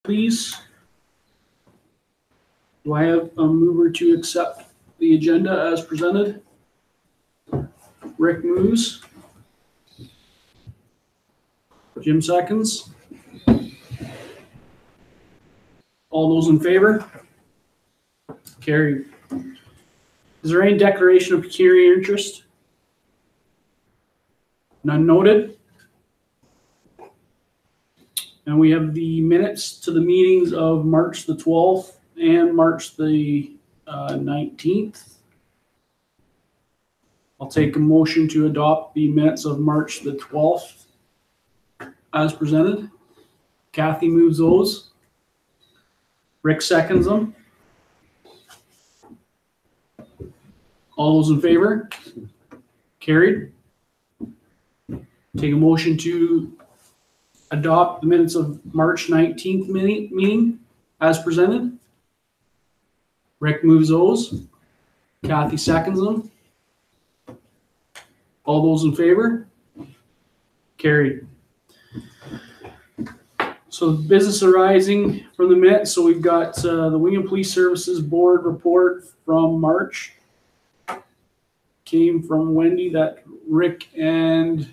please. Do I have a mover to accept the agenda as presented? Rick moves. Jim seconds. All those in favor? Carried. Is there any declaration of pecuniary interest? None noted. And we have the minutes to the meetings of March the 12th and March the 19th. I'll take a motion to adopt the minutes of March the 12th as presented. Kathy moves those. Rick seconds them. All those in favor? Carried. Take a motion to adopt the minutes of March 19th meeting as presented. Rick moves those. Kathy seconds them. All those in favor? Carried. So business arising from the minutes. So we've got the Wingham Police Services Board report from March. Came from Wendy that Rick and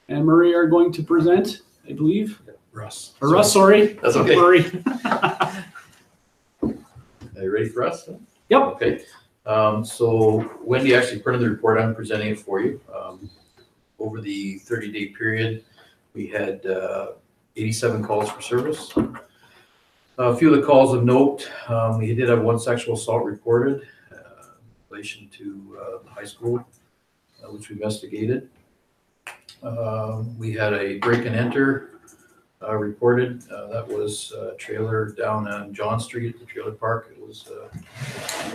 Murray are going to present, I believe. Russ. Or Russ, sorry. That's okay. Murray. Are you ready for us? Yep. Okay. So Wendy actually printed the report. I'm presenting it for you. Over the 30-day period, we had 87 calls for service. A few of the calls of note, we did have one sexual assault reported in relation to the high school, which we investigated. We had a break and enter reported. That was a trailer down on John Street at the trailer park. It was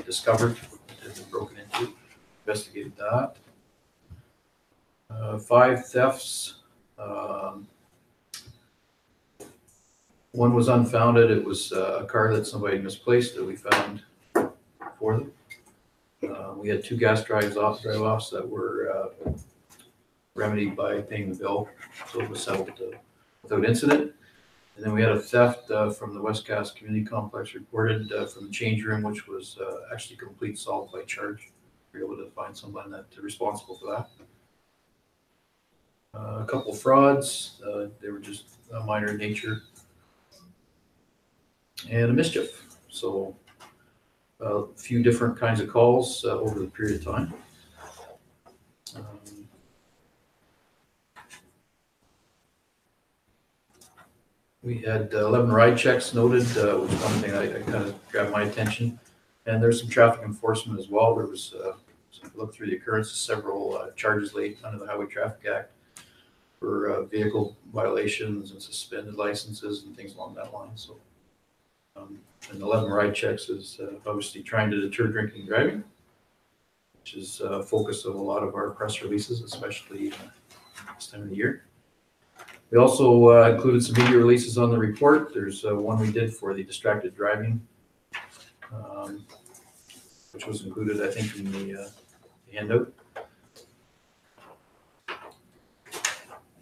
discovered. It had been broken into. Investigated that. 5 thefts. One was unfounded. It was a car that somebody misplaced that we found for them. We had 2 gas drive-offs that were remedied by paying the bill, so it was settled without incident. And then we had a theft from the West Cass Community Complex reported from the change room, which was actually complete solved by charge. We were able to find someone that's responsible for that. A couple frauds, they were just minor in nature. And a mischief. So a few different kinds of calls over the period of time. We had 11 ride checks noted, which is one thing I kind of grabbed my attention. And there's some traffic enforcement as well. There was, look through the occurrences, several charges laid under the Highway Traffic Act for vehicle violations and suspended licenses and things along that line. So, and 11 ride checks is obviously trying to deter drinking and driving, which is a focus of a lot of our press releases, especially this time of the year. We also included some media releases on the report. There's one we did for the distracted driving, which was included, I think, in the handout.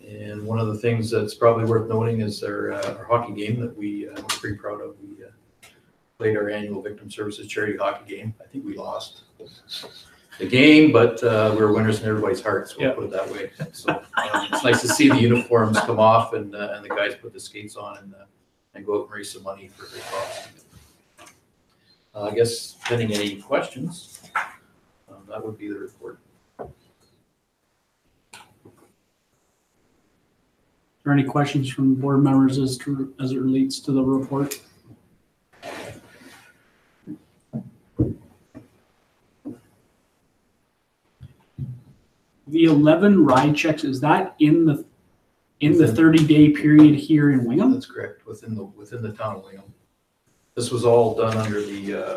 And one of the things that's probably worth noting is our hockey game that we're pretty proud of. We played our annual Victim Services charity hockey game. I think we lost the game, but we were winners in everybody's hearts, so we'll put it that way. So it's nice to see the uniforms come off and the guys put the skates on and go out and raise some money for the cause. I guess, pending any questions, that would be the report. Are there any questions from board members as it relates to the report? The 11 ride checks, is that in the 30-day period here in Wingham? That's correct, within the town of Wingham. This was all done under the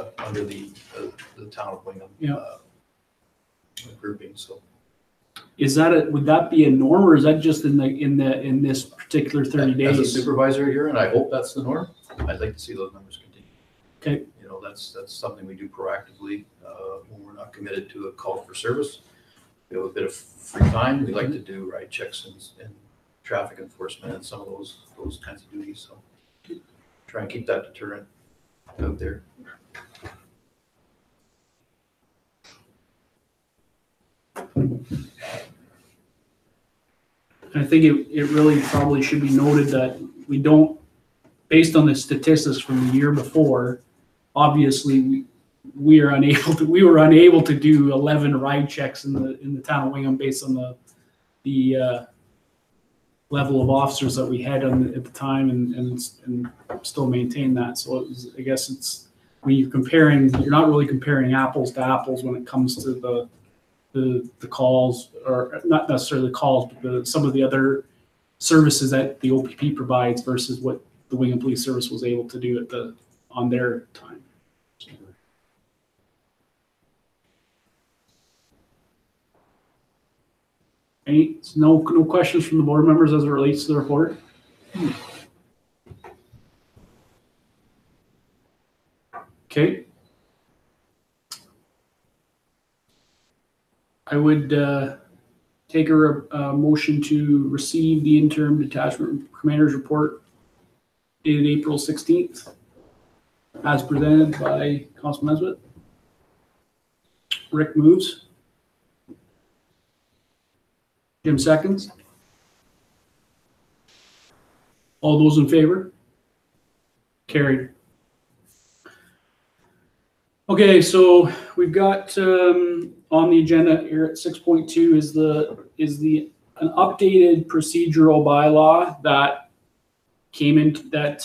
town of Wingham grouping. So, is that would that be a norm, or is that just in this particular 30 days? As a supervisor here, and I hope that's the norm. I'd like to see those numbers continue. Okay. You know, that's something we do proactively when we're not committed to a call for service. We have a bit of free time. We like to do ride checks and traffic enforcement and some of those kinds of duties. So try and keep that deterrent out there. I think it really probably should be noted that we don't, based on the statistics from the year before, obviously we were unable to do 11 ride checks in the town of Wingham based on the level of officers that we had at the time and still maintain that. So it was, I guess it's, when you're comparing, you're not really comparing apples to apples when it comes to the calls, or not necessarily the calls, but some of the other services that the OPP provides versus what the Wingham Police Service was able to do on their time. No questions from the board members as it relates to the report? Okay. I would take a motion to receive the interim detachment commander's report dated April 16th as presented by Constable Nesbitt. Rick moves. Jim seconds. All those in favor? Carried. Okay, so we've got on the agenda here at 6.2 is an updated procedural bylaw that came in that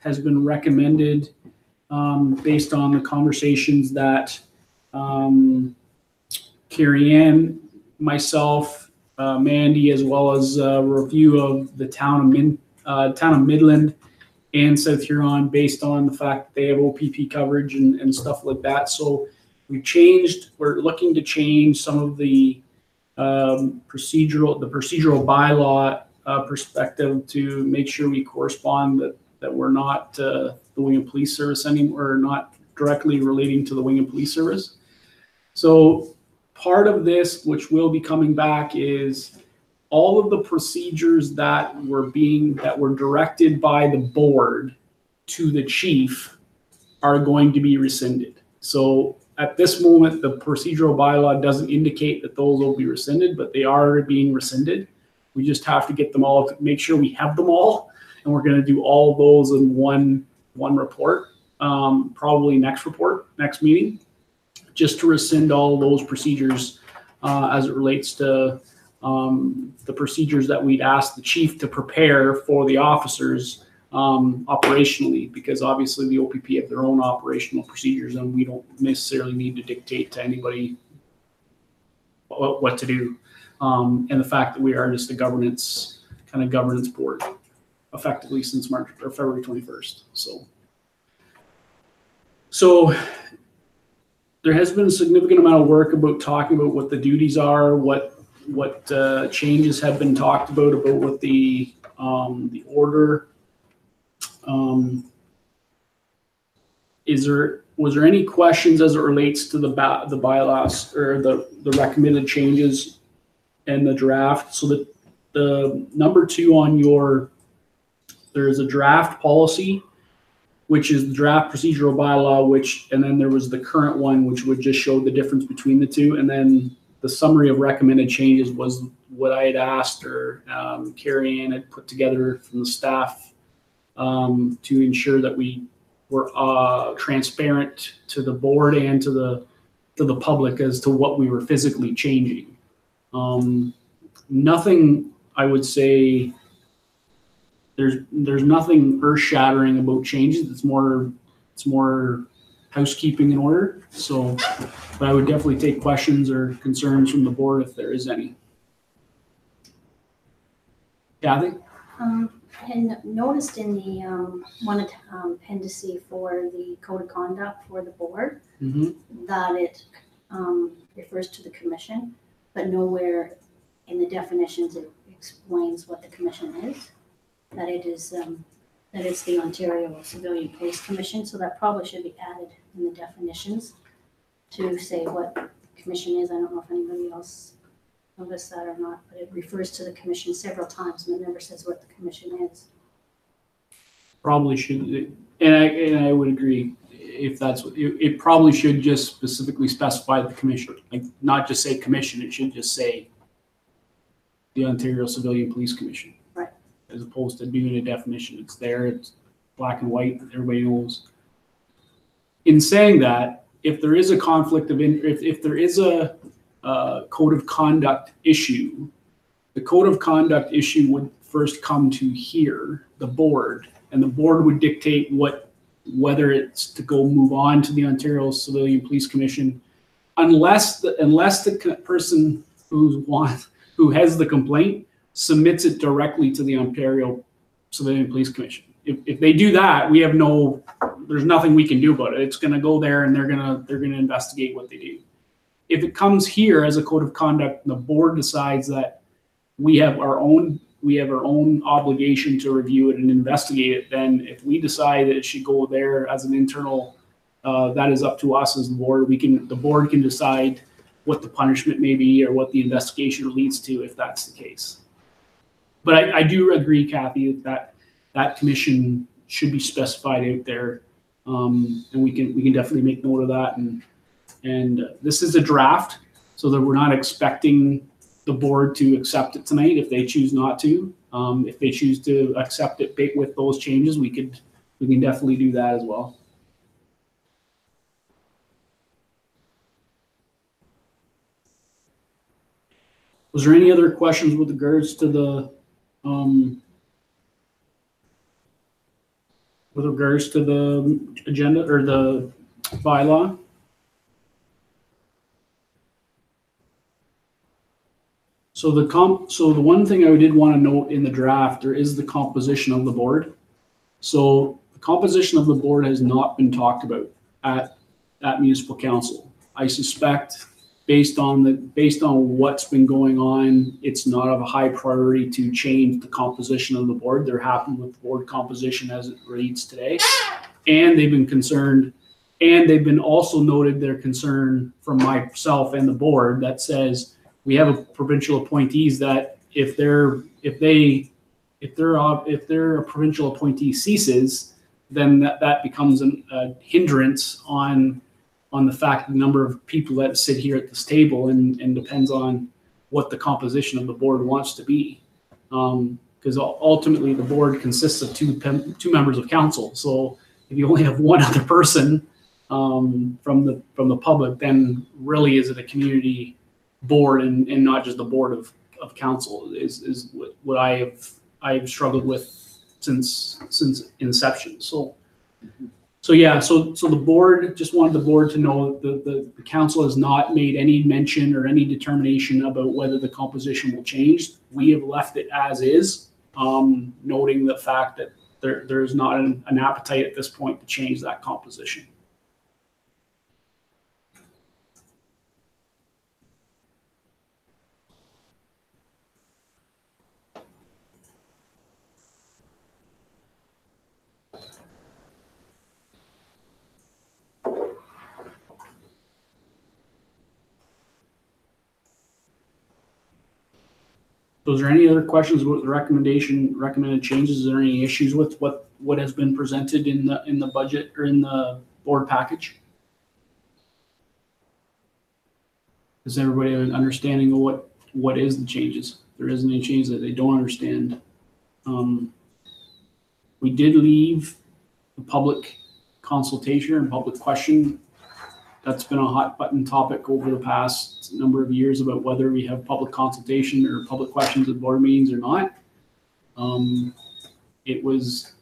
has been recommended based on the conversations that Carrie Ann, myself, Mandy, as well as a review of the town of Midland and South Huron based on the fact that they have OPP coverage and stuff like that. So we're looking to change some of the procedural bylaw perspective to make sure we correspond that we're not the Wingham Police Service anymore, or not directly relating to the Wingham Police Service. So part of this, which will be coming back, is all of the procedures that were directed by the board to the chief are going to be rescinded. So at this moment, the procedural bylaw doesn't indicate that those will be rescinded, but they are being rescinded. We just have to get them all to make sure we have them all. And we're going to do all of those in one report, probably next meeting, just to rescind all of those procedures as it relates to the procedures that we'd asked the chief to prepare for the officers operationally, because obviously the OPP have their own operational procedures and we don't necessarily need to dictate to anybody what to do. And the fact that we are just a governance board effectively since February 21st. So there has been a significant amount of work about talking about what the duties are, what changes have been talked about what the order. Was there any questions as it relates to the bylaws or the recommended changes and the draft? So that the number 2 on there's a draft policy, which is the draft procedural bylaw, and then there was the current one, which would just show the difference between the two. And then the summary of recommended changes was what I had asked, or Carrie Ann had put together from the staff to ensure that we were transparent to the board and to the public as to what we were physically changing. Nothing, I would say, there's nothing earth-shattering about changes. It's more housekeeping in order. So, but I would definitely take questions or concerns from the board if there is any. Kathy? I had noticed in the one appendice for the code of conduct for the board that it refers to the commission, but nowhere in the definitions it explains what the commission is. That it's the Ontario Civilian Police Commission, so that probably should be added in the definitions to say what the commission is. I don't know if anybody else noticed that or not, but it refers to the commission several times and it never says what the commission is. Probably should, and I would agree, if that's what, it probably should just specifically specify the commission, like not just say commission, it should just say the Ontario Civilian Police Commission. Right. As opposed to doing a definition. It's there, it's black and white, everybody knows. In saying that, if there is a conflict of if there is a code of conduct issue, the code of conduct issue would first come to here, the board, and the board would dictate whether it's to go move on to the Ontario Civilian Police Commission, unless the person who has the complaint submits it directly to the Ontario Civilian Police Commission. If they do that, there's nothing we can do about it. It's going to go there, and they're going to investigate what they do. If it comes here as a code of conduct, and the board decides that we have our own obligation to review it and investigate it, then if we decide that it should go there as an internal, that is up to us as the board. The board can decide what the punishment may be or what the investigation leads to if that's the case. But I do agree, Kathy, that commission should be specified out there, and we can definitely make note of that. And this is a draft, so that we're not expecting the board to accept it tonight if they choose not to. If they choose to accept it with those changes, we can definitely do that as well. Was there any other questions with regards to the agenda or the bylaw? So the one thing I did want to note in the draft, there is the composition of the board. So the composition of the board has not been talked about at municipal council. I suspect based on what's been going on, it's not of a high priority to change the composition of the board. They're happy with the board composition as it reads today. And they've been concerned, and they've been also noted their concern from myself and the board that says we have a provincial appointees that if their provincial appointee ceases, then that becomes a hindrance on the fact of the number of people that sit here at this table, and depends on what the composition of the board wants to be. Because ultimately the board consists of two members of council. So if you only have one other person from the public, then really is it a community board and not just the board of council is what I've struggled with since inception. So the board just wanted the board to know the council has not made any mention or any determination about whether the composition will change. We have left it as is, noting the fact that there's not an appetite at this point to change that composition. So is there any other questions about the recommended changes? Is there any issues with what has been presented in the budget or in the board package? Is everybody have an understanding of what is the changes? If there isn't any changes that they don't understand. We did leave the public consultation and public question. That's been a hot button topic over the past number of years about whether we have public consultation or public questions at board meetings or not. It's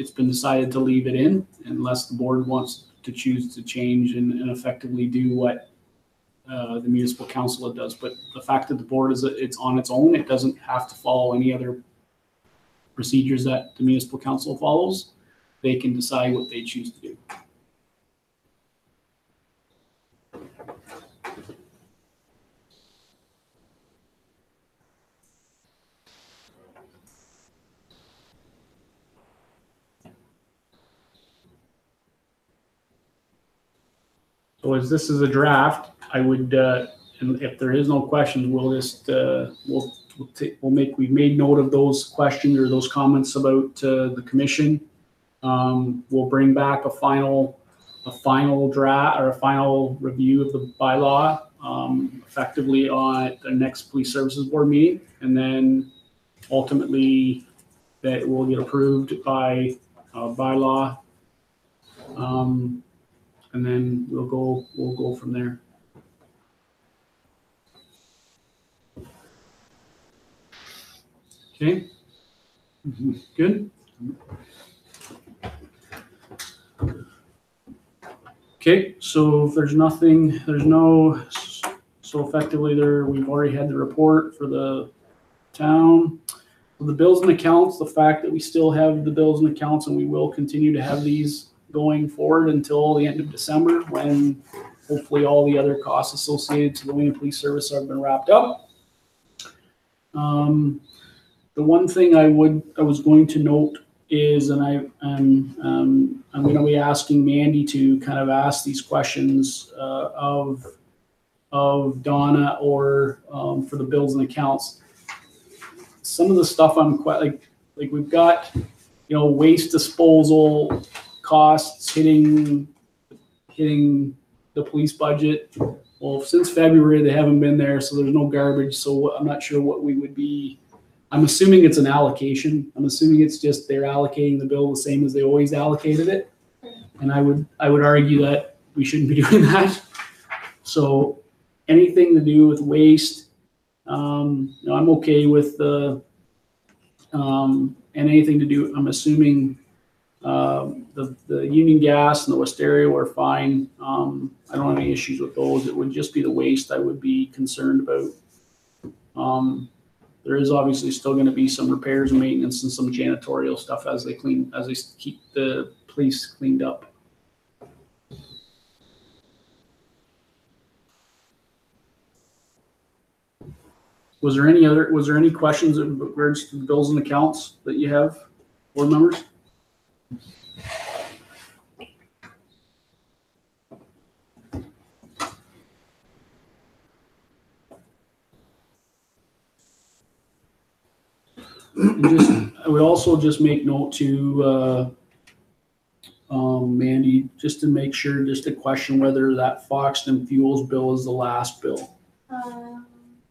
been decided to leave it in unless the board wants to choose to change and effectively do what the municipal council does. But the fact that the board it's on its own, it doesn't have to follow any other procedures that the municipal council follows. They can decide what they choose to do. So as this is a draft, I would, and if there is no questions, we'll just we've made note of those questions or those comments about the commission. We'll bring back a final draft or a final review of the bylaw effectively on the next police services board meeting, and then ultimately that will get approved by bylaw, and then we'll go from there. Okay. Good. Okay, so if there's nothing, so effectively we've already had the report for the town. The bills and accounts, the fact that we still have the bills and accounts, and we will continue to have these going forward until the end of December, when hopefully all the other costs associated to the Wayne Police Service have been wrapped up. The one thing I was going to note is, and I'm going to be asking Mandy to kind of ask these questions of Donna or for the bills and accounts. Some of the stuff I'm quite like we've got, waste disposal costs hitting the police budget. Well, since February they haven't been there, so there's no garbage. So I'm not sure what we would be. I'm assuming it's an allocation. I'm assuming it's just they're allocating the bill the same as they always allocated it. And I would argue that we shouldn't be doing that. So anything to do with waste, I'm okay with the and anything to do. I'm assuming the Union Gas and the Wisteria were fine. I don't have any issues with those. It would just be the waste I would be concerned about. There is obviously still going to be some repairs and maintenance and some janitorial stuff as they keep the police cleaned up. Was there any questions in regards to the bills and accounts that you have, board members? I would also just make note to Mandy, just to make sure, just to question whether that Foxton Fuels bill is the last bill.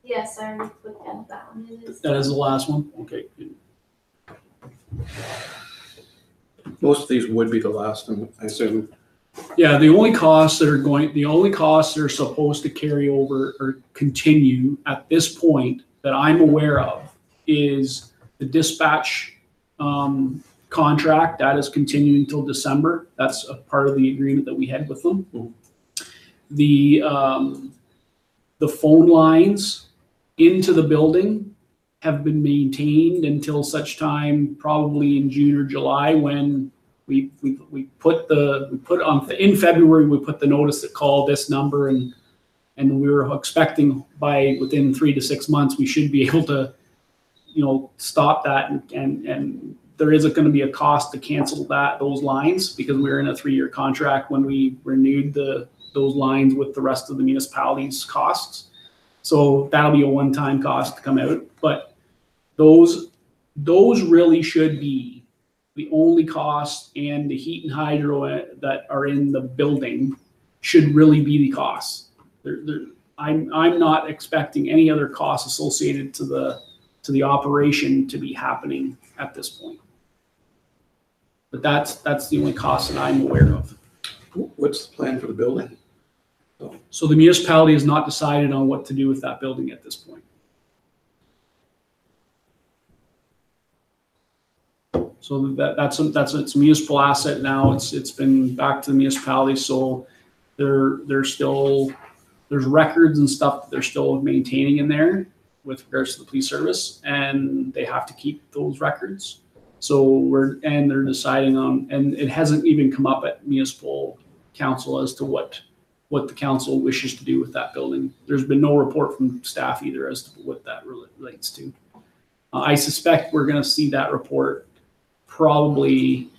Yes, I already put that one. It is. That is the last one? Okay, good. Most of these would be the last one, I assume. Yeah, the only costs that are supposed to carry over or continue at this point that I'm aware of is the dispatch contract that is continuing until December. That's a part of the agreement that we had with them. Mm-hmm. The phone lines into the building have been maintained until such time, probably in June or July, when we put on in February we put the notice that call this number, and we were expecting by within 3 to 6 months we should be able to stop that, and there is going to be a cost to cancel those lines, because we're in a 3-year contract when we renewed those lines with the rest of the municipalities' costs. So that'll be a one-time cost to come out, but those really should be the only costs, and the heat and hydro that are in the building should really be the costs. I'm not expecting any other costs associated to the operation to be happening at this point. But that's the only cost that I'm aware of. What's the plan for the building? So the municipality has not decided on what to do with that building at this point. So that's it's a municipal asset now. It's been back to the municipality. So there's records and stuff that they're still maintaining in there with regards to the police service, and they have to keep those records. So they're deciding on, and it hasn't even come up at municipal council as to what the council wishes to do with that building. There's been no report from staff either as to what that relates to. I suspect we're going to see that report probably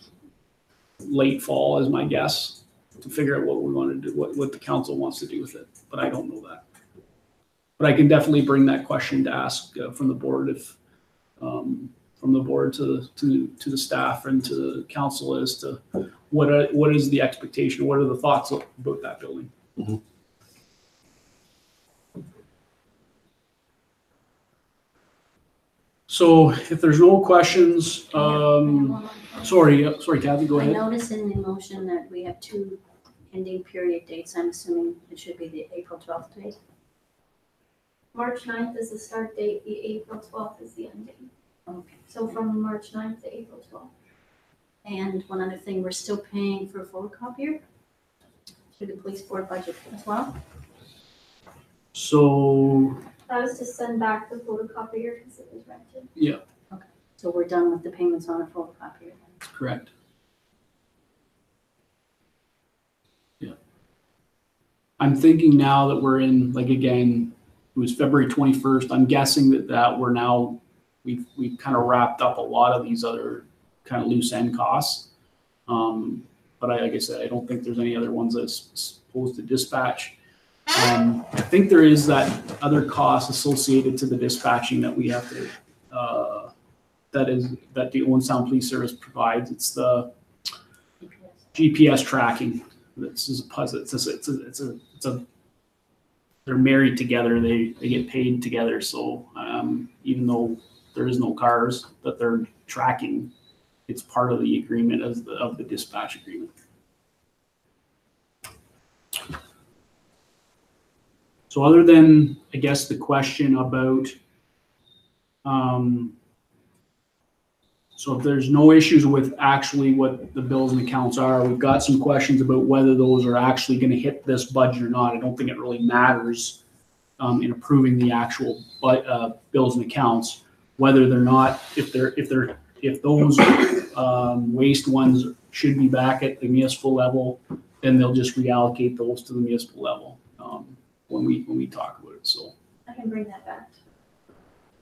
late fall, is my guess, to figure out what we want to do, what the council wants to do with it. But I don't know that. But I can definitely bring that question to ask from the board from the board to the staff and to the council as to what is the expectation, what are the thoughts about that building. Mhm. So if there's no questions, I have one more. sorry, Kathy, go I ahead. noticed in the motion that we have 2 ending period dates. I'm assuming it should be the April 12th date. March 9th is the start date, the April 12th is the end date. Okay. So from March 9th to April 12th. And one other thing, we're still paying for a photocopier through the police board budget as well. So, That was to send back the photocopier because it was rented. So we're done with the payments on a photocopier. that's correct. Yeah. I'm thinking now that we're in, like, again, it was February 21st. I'm guessing that we're now, we've kind of wrapped up a lot of these other kind of loose end costs. But like I said, I don't think there's any other ones that's supposed to dispatch. I think there is that other cost associated to the dispatching that we have to, that the Owen Sound Police Service provides. It's the GPS tracking. This is a puzzle. It's a they're married together. They get paid together. So even though there is no cars that they're tracking, it's part of the agreement of the dispatch agreement. So other than, I guess, the question about, so if there's no issues with actually what the bills and accounts are, we've got some questions about whether those are actually going to hit this budget or not. I don't think it really matters in approving the actual bills and accounts, whether they're not, if those waste ones should be back at the municipal level, then they'll just reallocate those to the municipal level when we talk about it. So I can bring that back.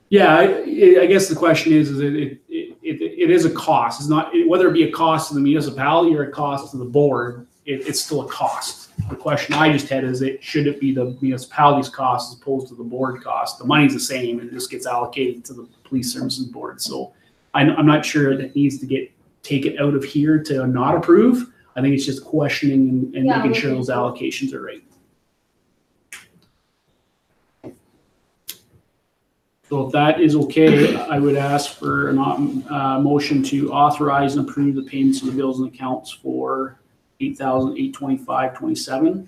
yeah, I guess the question is it is a cost. It's not, whether it be a cost to the municipality or a cost to the board, it's still a cost. The question I just had is should it be the municipality's cost as opposed to the board cost? The money's the same, and it just gets allocated to the police services board. So I'm not sure that it needs to get taken out of here to not approve. I think it's just questioning and Yeah, making sure looking those for- allocations are right. So if that is okay, I would ask for a motion to authorize and approve the payments of the bills and accounts for $8,825.27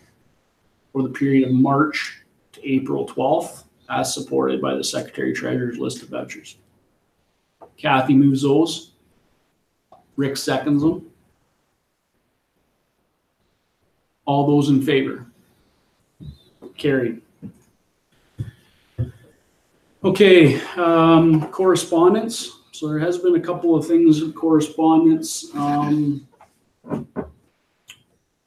for the period of March to April 12th, as supported by the Secretary Treasurer's list of vouchers. Kathy moves those. Rick seconds them. All those in favor? Carried. Okay, correspondence. So there has been a couple of things in correspondence.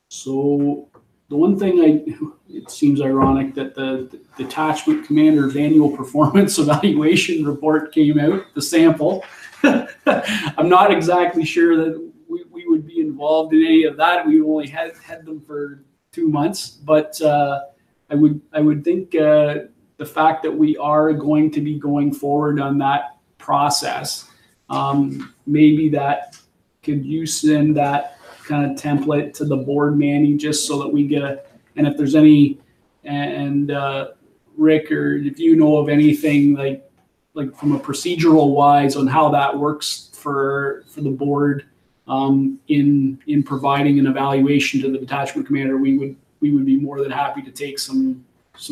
So the one thing it seems ironic that the detachment commander's annual performance evaluation report came out, the sample. I'm not exactly sure that we would be involved in any of that. We only had them for 2 months, but I would think the fact that we are going to be going forward on that process, maybe that could you send that kind of template to the board, Manny, just so that we get and if there's any, and Rick, or if you know of anything like from a procedural wise on how that works for the board in providing an evaluation to the detachment commander, we would be more than happy to take some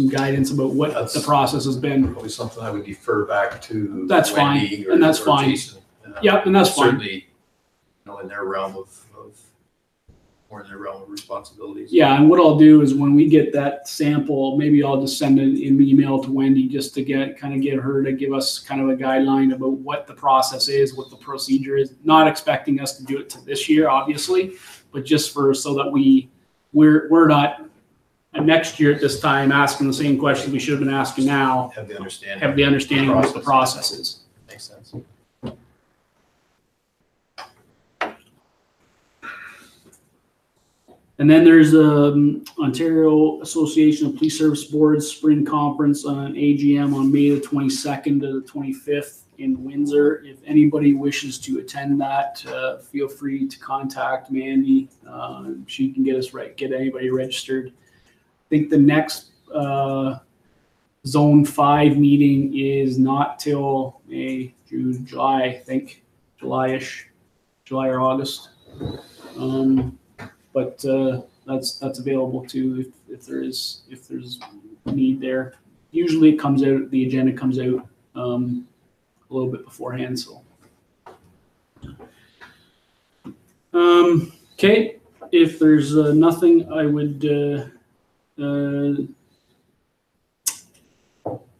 guidance about what the process has been. Probably something I would defer back to That's fine, Wendy and that's or fine. Jason. Yep, and that's fine. Certainly, in their realm of more in their realm of responsibilities. Yeah, and what I'll do is when we get that sample, maybe I'll just send an email to Wendy just to get her to give us kind of a guideline about what the process is, what the procedure is. Not expecting us to do it to this year, obviously, but just so that we're not next year at this time asking the same questions we should have been asking now. Have the understanding. Have the understanding of what the process is. Makes sense. And then there's Ontario Association of Police Service Boards Spring Conference on AGM on May the 22nd to the 25th in Windsor. If anybody wishes to attend that, feel free to contact Mandy. She can get anybody registered. I think the next Zone 5 meeting is not till May, June, July, I think, July or August. But that's available too if there's need there. Usually the agenda comes out a little bit beforehand. So, okay, if there's nothing, I would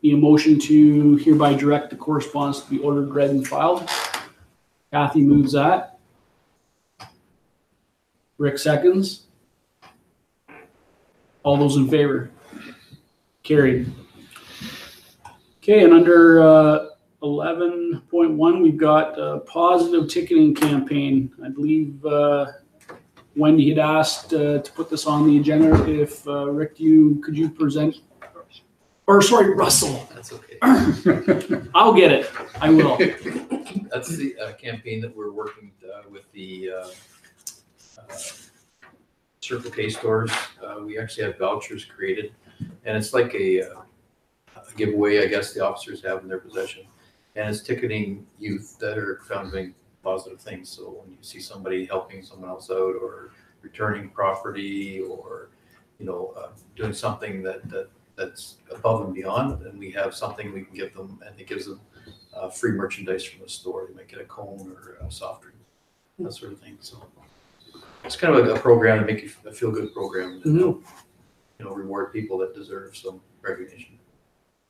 need a motion to hereby direct the correspondence to be ordered, read, and filed. Kathy moves that. Rick seconds. All those in favor? Carried. Okay, and under 11.1, we've got a positive ticketing campaign. I believe Wendy had asked to put this on the agenda. If Rick, could you present? Or sorry, Russell. That's okay. I'll get it. I will. That's the campaign that we're working with the Circle K stores. We actually have vouchers created, and it's like a giveaway, I guess, the officers have in their possession. And it's ticketing youth that are found doing positive things. So when you see somebody helping someone else out, or returning property, or doing something that's above and beyond, and we have something we can give them, and it gives them free merchandise from the store. They might get a cone or a soft drink, that sort of thing. So it's kind of a program to make you a feel-good program, to reward people that deserve some recognition.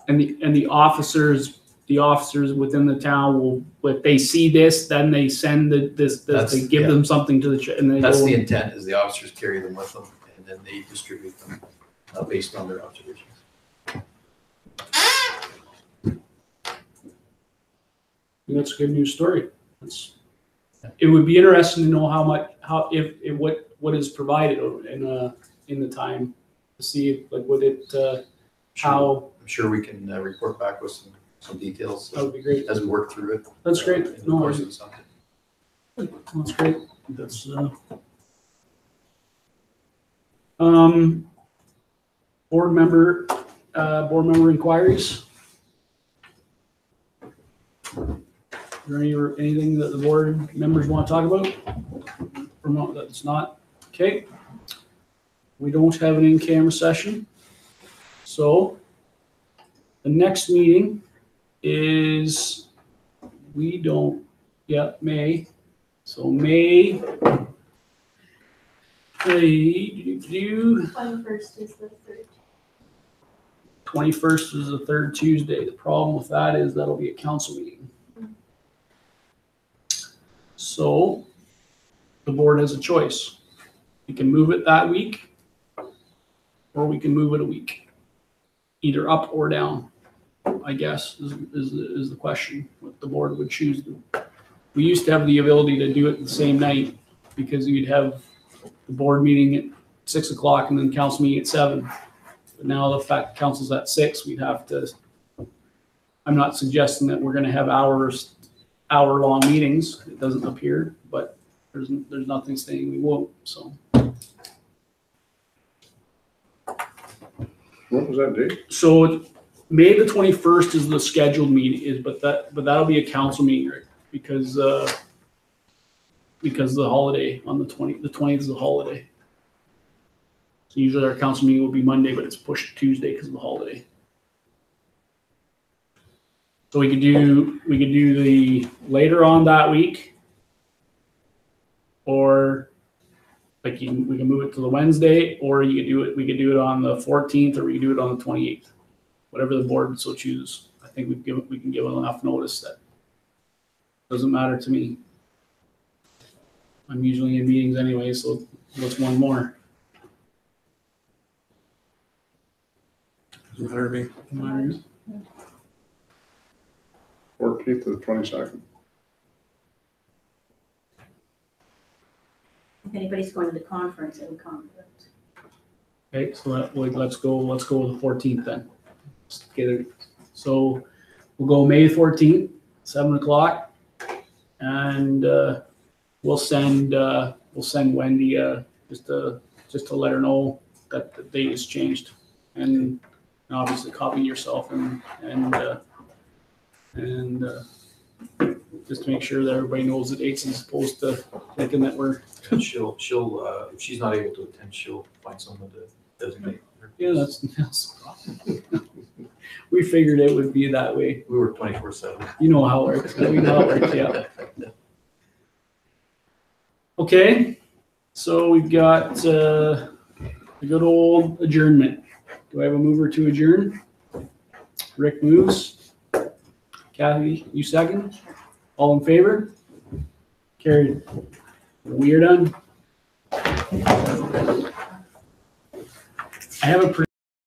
And the officers within the town will, if they see this, then they send they give them something to the and that's the intent, is the officers carry them with them, and then they distribute them based on their observations. That's a good news story. It would be interesting to know what is provided in the time, to see how. I'm sure we can report back with some details That would be great. as we work through it. That's great. In the course of the summer. That's great. That's board member inquiries. Is there anything that the board members want to talk about? Promote that's not okay. We don't have an in-camera session, so the next meeting is May. So May. 21st is the third. 21st is the third Tuesday. The problem with that is that'll be a council meeting. So the board has a choice. We can move it that week, or we can move it a week. Either up or down, I guess, is the question, what the board would choose. We used to have the ability to do it the same night, because you'd have the board meeting at 6 o'clock and then council meeting at 7. But now the fact council's at 6, we'd have to, I'm not suggesting that we're gonna have hour-long meetings. It doesn't appear, but there's nothing saying we won't, so. What was that date? So May the 21st is the scheduled meeting, but that'll be a council meeting, Rick, because the holiday on the 20th is a holiday. So usually our council meeting will be Monday, but it's pushed to Tuesday because of the holiday. So we could do the later on that week, or we can move it to the Wednesday, or we could do it on the 14th, or we could do it on the 28th, whatever the board so chooses. I think we can give enough notice that doesn't matter to me. I'm usually in meetings anyway, so what's one more? Doesn't matter to me. Doesn't matter. 14th to the 22nd. If anybody's going to the conference, it would conflict. Okay, so let's go with the 14th then. Let's get it. So we'll go May 14th, 7 o'clock. And we'll send Wendy just to let her know that the date has changed, and obviously copy yourself and just to make sure that everybody knows the dates as opposed to thinking that we're. And she'll, if she's not able to attend, she'll find someone to designate her. Yeah, that's we figured it would be that way. We work 24/7. You know how it works. We know how it works, yeah. Okay, so we've got the good old adjournment. Do I have a mover to adjourn? Rick moves. Kathy, you second? All in favor? Carried. We are done. I have a